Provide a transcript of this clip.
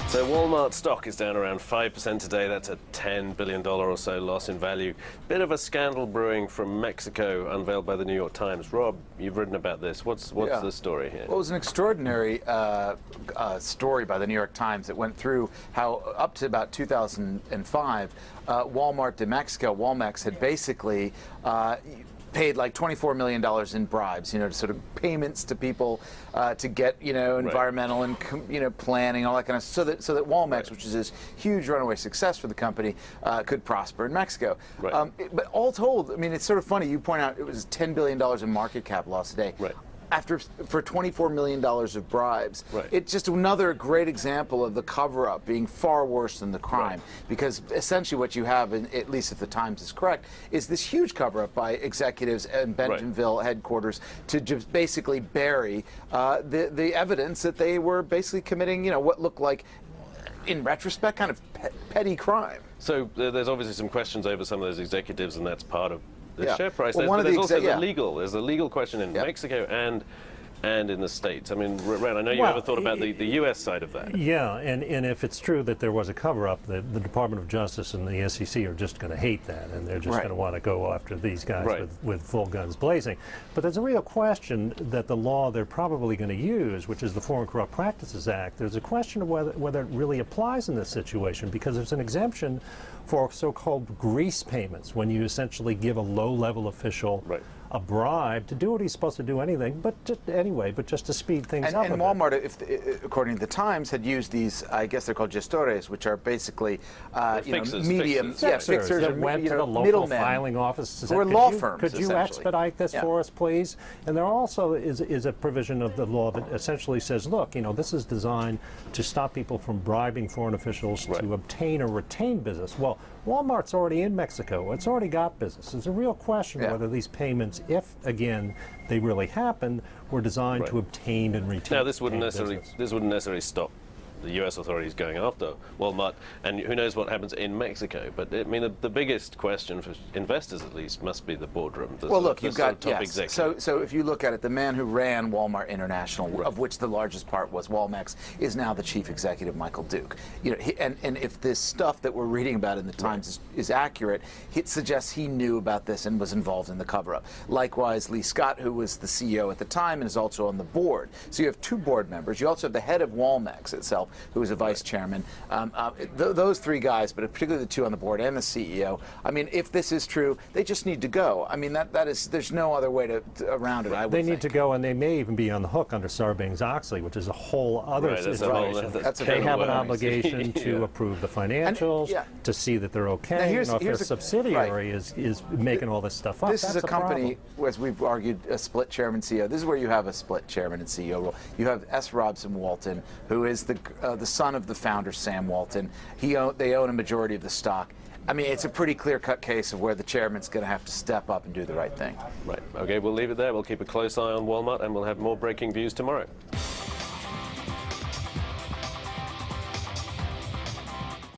So Walmart stock is down around 5% today. That's a $10 billion or so loss in value. Bit of a scandal brewing from Mexico, unveiled by the New York Times. Rob, you've written about this. What's the story here? Well, it was an extraordinary story by the New York Times that went through how up to about 2005, Walmart de Mexico, Walmex, had basically paid like $24 million in bribes, sort of payments to people to get, environmental and, planning, all that kind of stuff, so that Walmex, which is this huge runaway success for the company, could prosper in Mexico. Right. But all told, I mean, it's sort of funny. You point out it was $10 billion in market cap loss today. Right. For $24 million of bribes. Right. It's just another great example of the cover-up being far worse than the crime. Right. Because essentially what you have, at least if the Times is correct, is this huge cover-up by executives in Bentonville headquarters to just basically bury the evidence that they were basically committing, what looked like, in retrospect, kind of petty crime. So there's obviously some questions over some of those executives, and that's part of the share price. Well, there's also there's a legal question in Mexico and in the States. I mean, Ren, I know you ever thought about the U.S. side of that. Yeah, and if it's true that there was a cover-up, the Department of Justice and the SEC are just going to hate that, and they're just going to want to go after these guys with full guns blazing. But there's a real question that the law they're probably going to use, which is the Foreign Corrupt Practices Act, there's a question of whether it really applies in this situation, because there's an exemption for so-called grease payments, when you essentially give a low-level official a bribe to do what he's supposed to do, but just to speed things up. And Walmart, according to the Times, had used these, I guess they're called gestores, which are basically medium fixers that went to the local filing office or law firms. Could you expedite this for us, please? And there also is a provision of the law that essentially says, look, this is designed to stop people from bribing foreign officials to obtain or retain business. Well, Walmart's already in Mexico. It's already got business. There's a real question whether these payments, if again they really happen, were designed to obtain and retain. Now, this wouldn't necessarily stop the U.S. authorities going after Walmart, and who knows what happens in Mexico. But I mean, the biggest question for investors, at least, must be the boardroom. Well, look, you've got so if you look at it, the man who ran Walmart International, of which the largest part was Walmex, is now the chief executive, Michael Duke. And if this stuff that we're reading about in the Times is accurate, it suggests he knew about this and was involved in the cover-up. Likewise, Lee Scott, who was the CEO at the time and is also on the board. So you have two board members. You also have the head of Walmex itself, who was a vice chairman. Those three guys, but particularly the two on the board and the CEO. I mean, if this is true, they just need to go. I mean, there's no other way around it. I would think. They need to go, and they may even be on the hook under Sarbanes-Oxley, which is a whole other situation. They have an obligation to approve the financials, to see that they're okay. Now, if their subsidiary is making all this stuff up, this is a company, as we've argued, a split chairman CEO. This is where you have a split chairman and CEO role. You have S. Robson Walton, who is the son of the founder, Sam Walton. They own a majority of the stock. I mean, it's a pretty clear-cut case of where the chairman's going to have to step up and do the right thing. Right. Okay, we'll leave it there. We'll keep a close eye on Walmart, and we'll have more breaking views tomorrow.